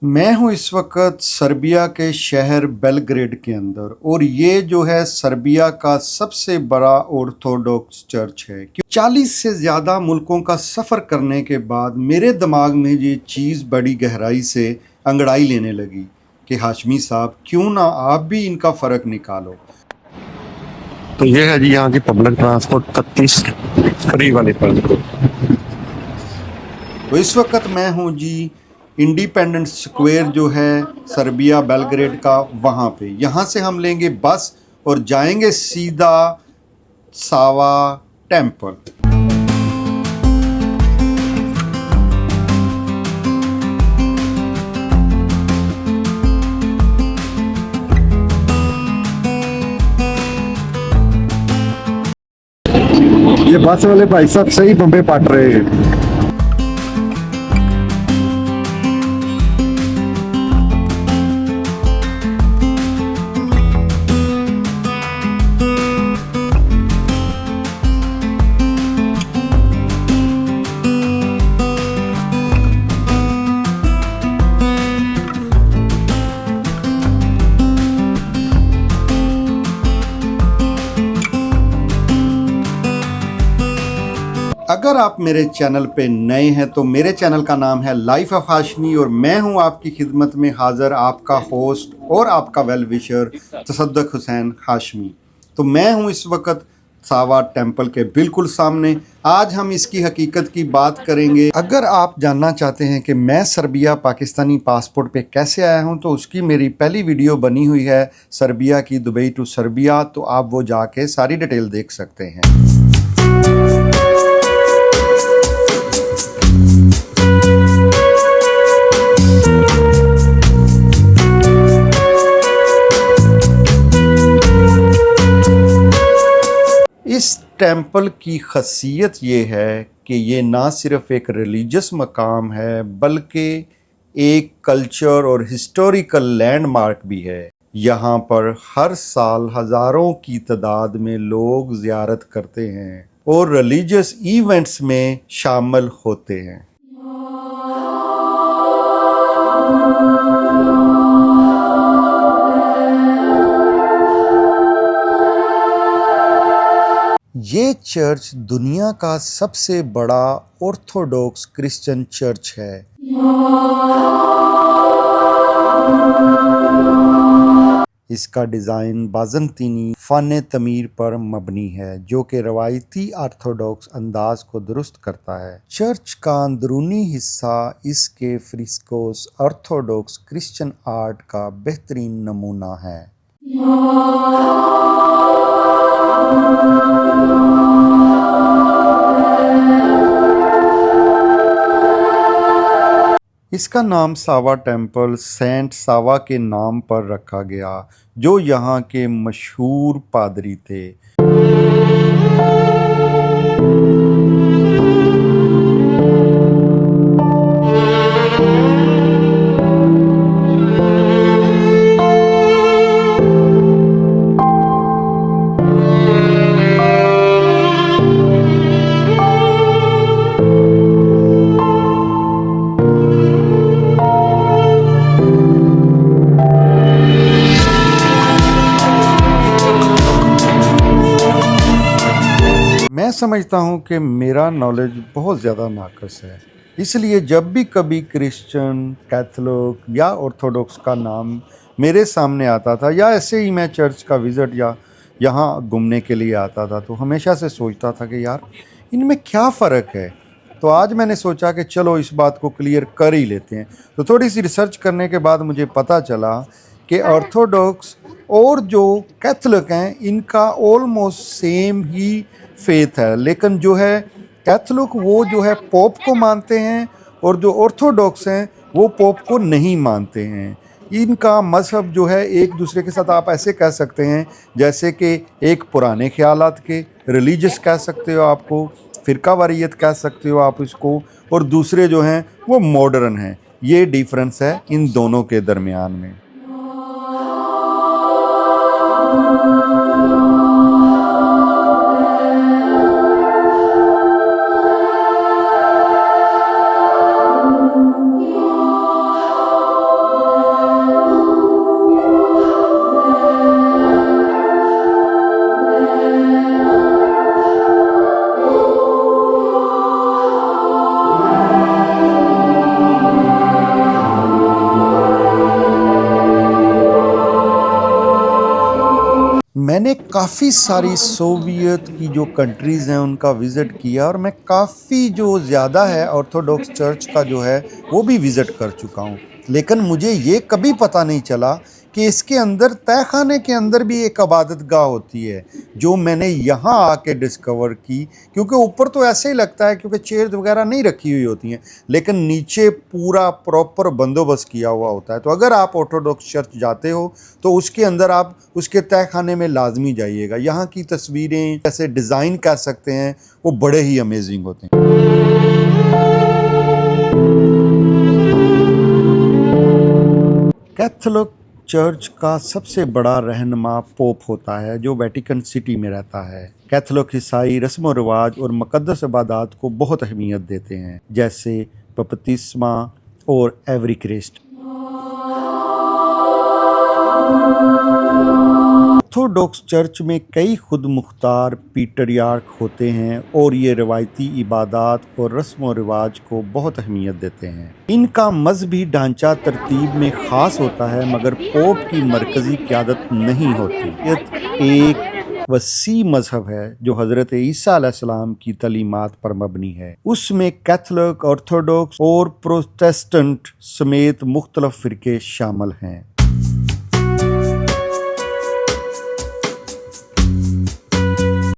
मैं हूँ इस वक्त सर्बिया के शहर बेलग्रेड के अंदर और ये जो है सर्बिया का सबसे बड़ा ऑर्थोडॉक्स चर्च है। 40 से ज़्यादा मुल्कों का सफ़र करने के बाद मेरे दिमाग में ये चीज़ बड़ी गहराई से अंगड़ाई लेने लगी कि हाशमी साहब क्यों ना आप भी इनका फ़र्क निकालो। तो ये है जी यहाँ की पब्लिक ट्रांसपोर्ट 31 फ्री वाली पब्लिक। तो इस वक्त मैं हूँ जी इंडिपेंडेंस स्क्वायर जो है सर्बिया बेलग्रेड का, वहाँ पे। यहाँ से हम लेंगे बस और जाएंगे सीधा सावा टेम्पल। ये बस वाले भाई साहब सही बम्बे पाट रहे हैं। अगर आप मेरे चैनल पे नए हैं तो मेरे चैनल का नाम है लाइफ ऑफ हाशमी और मैं हूं आपकी खिदमत में हाज़िर, आपका होस्ट और आपका वेल विशर तसद्दुक हुसैन हाशमी। तो मैं हूं इस वक्त सावा टेम्पल के बिल्कुल सामने। आज हम इसकी हकीकत की बात करेंगे। अगर आप जानना चाहते हैं कि मैं सर्बिया पाकिस्तानी पासपोर्ट पे कैसे आया हूं तो उसकी मेरी पहली वीडियो बनी हुई है सर्बिया की, दुबई टू सर्बिया, तो आप वो जाके सारी डिटेल देख सकते हैं। इस टेम्पल की ख़ासियत ये है कि ये ना सिर्फ़ एक रिलीजियस मकाम है बल्कि एक कल्चर और हिस्टोरिकल लैंडमार्क भी है। यहाँ पर हर साल हज़ारों की तादाद में लोग ज़ियारत करते हैं और रिलीजियस इवेंट्स में शामिल होते हैं। ये चर्च दुनिया का सबसे बड़ा ऑर्थोडॉक्स क्रिश्चियन चर्च है। इसका डिज़ाइन बाज़ंतीनी फ़न तमीर पर मबनी है जो कि रवायती ऑर्थोडॉक्स अंदाज को दुरुस्त करता है। चर्च का अंदरूनी हिस्सा इसके फ्रिस्कोस ऑर्थोडॉक्स क्रिश्चियन आर्ट का बेहतरीन नमूना है। इसका नाम सावा टेम्पल सेंट सावा के नाम पर रखा गया जो यहाँ के मशहूर पादरी थे। मैं समझता हूँ कि मेरा नॉलेज बहुत ज़्यादा नाक़िस है, इसलिए जब भी कभी क्रिश्चियन, कैथोलिक या ऑर्थोडॉक्स का नाम मेरे सामने आता था या ऐसे ही मैं चर्च का विज़िट या यहाँ घूमने के लिए आता था तो हमेशा से सोचता था कि यार इनमें क्या फ़र्क है। तो आज मैंने सोचा कि चलो इस बात को क्लियर कर ही लेते हैं। तो थोड़ी सी रिसर्च करने के बाद मुझे पता चला कि ऑर्थोडॉक्स और जो कैथोलिक हैं इनका ऑलमोस्ट सेम ही फेथ है, लेकिन जो है कैथोलिक वो जो है पोप को मानते हैं और जो ऑर्थोडॉक्स हैं वो पोप को नहीं मानते हैं। इनका मज़हब जो है एक दूसरे के साथ आप ऐसे कह सकते हैं जैसे कि एक पुराने ख्यालात के रिलीजियस कह सकते हो, आपको फ़िरका वारियत कह सकते हो आप इसको, और दूसरे जो हैं वो मॉडर्न हैं। ये डिफरेंस है इन दोनों के दरमियान में। काफ़ी सारी सोवियत की जो कंट्रीज़ हैं उनका विज़िट किया और मैं काफ़ी जो ज़्यादा है ऑर्थोडॉक्स चर्च का जो है वो भी विज़िट कर चुका हूँ। लेकिन मुझे ये कभी पता नहीं चला कि इसके अंदर तहखाने के अंदर भी एक इबादत गाह होती है, जो मैंने यहाँ आके डिस्कवर की। क्योंकि ऊपर तो ऐसे ही लगता है क्योंकि चेयर्स वगैरह नहीं रखी हुई होती हैं, लेकिन नीचे पूरा प्रॉपर बंदोबस्त किया हुआ होता है। तो अगर आप ऑर्थोडॉक्स चर्च जाते हो तो उसके अंदर आप उसके तहखाने में लाजमी जाइएगा। यहाँ की तस्वीरें, जैसे डिज़ाइन कह सकते हैं, वो बड़े ही अमेजिंग होते हैं। कैथोलिक चर्च का सबसे बड़ा रहनुमा पोप होता है, जो वेटिकन सिटी में रहता है। कैथोलिक ईसाई रस्म व रिवाज और मुकद्दस इबादत को बहुत अहमियत देते हैं, जैसे बपतिस्मा और एवरीक्रिस्ट। ऑर्थोडॉक्स चर्च में कई खुद मुख्तार पीटरयार्क होते हैं और ये रवायती इबादत और रस्म व रिवाज को बहुत अहमियत देते हैं। इनका मजहबी ढांचा तरतीब में ख़ास होता है, मगर पोप की मरकज़ी क़यादत नहीं होती। ये एक वसी मजहब है जो हज़रत ईसा अलैहिस्सलाम की तलीमात पर मबनी है। उसमें कैथोलिक, ऑर्थोडॉक्स और प्रोटेस्टेंट समेत मुख्तलिफ फ़िरके शामिल हैं।